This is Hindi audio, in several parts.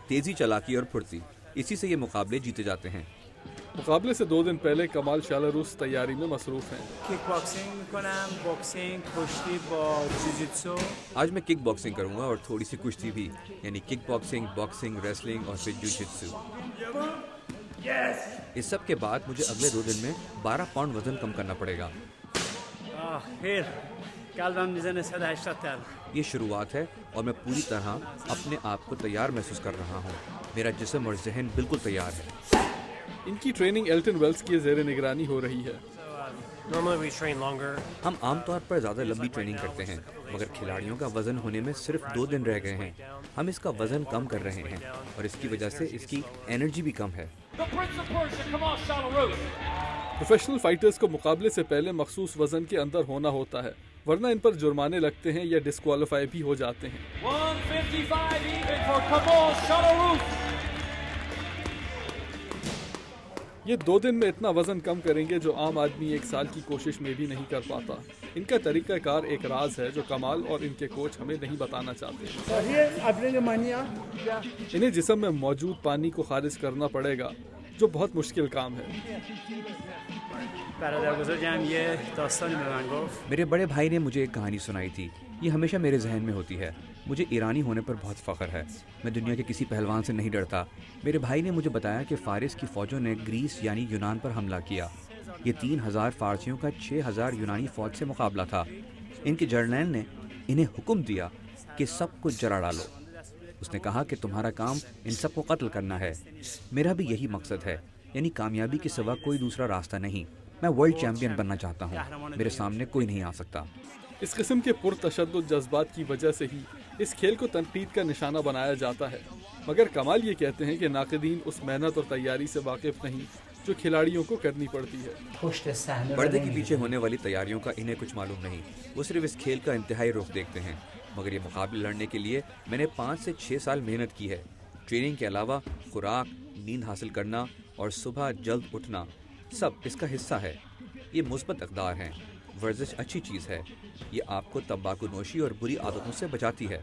तेजी, चालाकी और फुर्ती, इसी से ये मुकाबले जीते जाते हैं। मुकाबले से 2 दिन पहले कमाल शालारूस तैयारी में मसरूफ हैं। आज मैं किक बॉक्सिंग करूंगा और थोड़ी सी कुश्ती भी, यानी किक बॉक्सिंग, बॉक्सिंग, रेसलिंग और फिर जिu-jitsu। इस सब के बाद मुझे अगले 2 दिन में 12 पाउंड वजन कम करना पड़ेगा। ये शुरुआत है और मैं पूरी तरह अपने आप को तैयार महसूस कर रहा हूँ। मेरा जिस्म और जहन बिल्कुल तैयार है। इनकी ट्रेनिंग एल्टन वेल्स की ज़ेरे निगरानी हो रही है। हम आमतौर पर ज़्यादा लंबी ट्रेनिंग करते हैं, मगर खिलाड़ियों का वजन होने में सिर्फ 2 दिन रह गए हैं। हम इसका वजन कम कर रहे हैं और इसकी वजह से इसकी एनर्जी भी कम है। प्रोफेशनल फाइटर्स को मुकाबले से पहले मखसूस वजन के अंदर होना होता है, वरना इन पर जुर्माने लगते हैं या डिस्क्वालीफाई भी हो जाते हैं। 155 even for Kamal Shalaroof. ये 2 दिन में इतना वजन कम करेंगे जो आम आदमी 1 साल की कोशिश में भी नहीं कर पाता। इनका तरीकाकार एक राज है जो कमाल और इनके कोच हमें नहीं बताना चाहते। इन्हें जिस्म में मौजूद पानी को खारिज करना पड़ेगा, जो बहुत मुश्किल काम है। मेरे बड़े भाई ने मुझे एक कहानी सुनाई थी। ये हमेशा मेरे जहन में होती है। मुझे ईरानी होने पर बहुत फ़ख्र है। मैं दुनिया के किसी पहलवान से नहीं डरता। मेरे भाई ने मुझे बताया कि फ़ारिस की फ़ौजों ने ग्रीस यानी यूनान पर हमला किया। ये 3000 फ़ारसियों का 6000 यूनानी फ़ौज से मुकाबला था। इनके जर्नैल ने इन्हें हुक्म दिया कि सब कुछ जला डालो। उसने कहा कि तुम्हारा काम इन सब को कत्ल करना है। मेरा भी यही मकसद है, यानी कामयाबी के सिवा कोई दूसरा रास्ता नहीं। मैं वर्ल्ड चैम्पियन बनना चाहता हूँ। मेरे सामने कोई नहीं आ सकता। इस किस्म के पुरतशद्दुद जज्बात की वजह से ही इस खेल को तनकीद का निशाना बनाया जाता है। मगर कमाल ये कहते हैं कि नाक़िदीन उस मेहनत और तैयारी से वाकिफ़ नहीं जो खिलाड़ियों को करनी पड़ती है। पर्दे के पीछे होने वाली तैयारियों का इन्हें कुछ मालूम नहीं। वो सिर्फ इस खेल का इंतहाई रुख देखते हैं। मगर ये मुकाबले लड़ने के लिए मैंने 5 से 6 साल मेहनत की है। ट्रेनिंग के अलावा खुराक, नींद हासिल करना और सुबह जल्द उठना सब इसका हिस्सा है। ये मुस्बत अक़दार हैं। वर्जिश अच्छी चीज़ है। ये आपको तंबाकू नोशी और बुरी आदतों से बचाती है।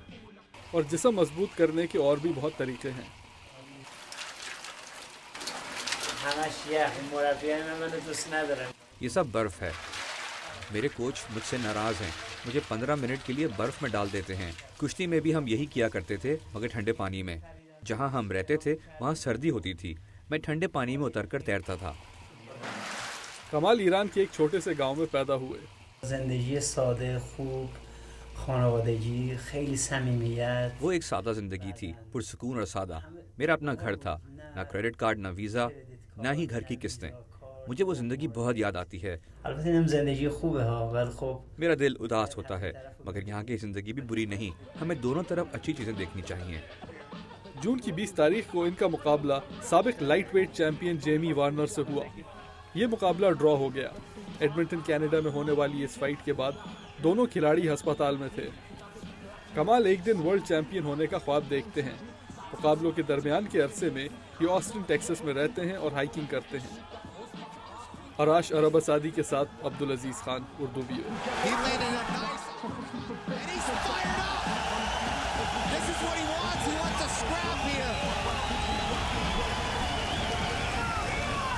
और जिस्म मजबूत करने के और भी बहुत तरीके हैं। ये सब बर्फ़ है। मेरे कोच मुझसे नाराज़ हैं। मुझे 15 मिनट के लिए बर्फ़ में डाल देते हैं। कुश्ती में भी हम यही किया करते थे, मगर ठंडे पानी में। जहाँ हम रहते थे वहाँ सर्दी होती थी। मैं ठंडे पानी में उतरकर तैरता था। कमाल ईरान के एक छोटे से गांव में पैदा हुए। वो एक सादा जिंदगी थी, पुरसुकून और सादा। मेरा अपना घर था, ना क्रेडिट कार्ड, ना वीज़ा, ना ही घर की किस्तें। मुझे वो जिंदगी बहुत याद आती है। मेरा दिल उदास होता है, मगर यहाँ की जिंदगी भी बुरी नहीं। हमें दोनों तरफ अच्छी चीज़ें देखनी चाहिए। जून की 20 तारीख को इनका मुकाबला साबिक light weight champion Jamie Warner से हुआ। ये मुकाबला ड्रॉ हो गया। एडमिंटन कनाडा में होने वाली इस फाइट के बाद दोनों खिलाड़ी अस्पताल में थे। कमाल एक दिन वर्ल्ड चैंपियन होने का ख्वाब देखते हैं। मुकाबलों के दरमियान के अरसे में ये ऑस्टिन टेक्सास में रहते हैं और हाइकिंग करते हैं। अराश अरब सादी के साथ Abdul Aziz Khan, Urdu video. This is what he wants. He wants a scrap here.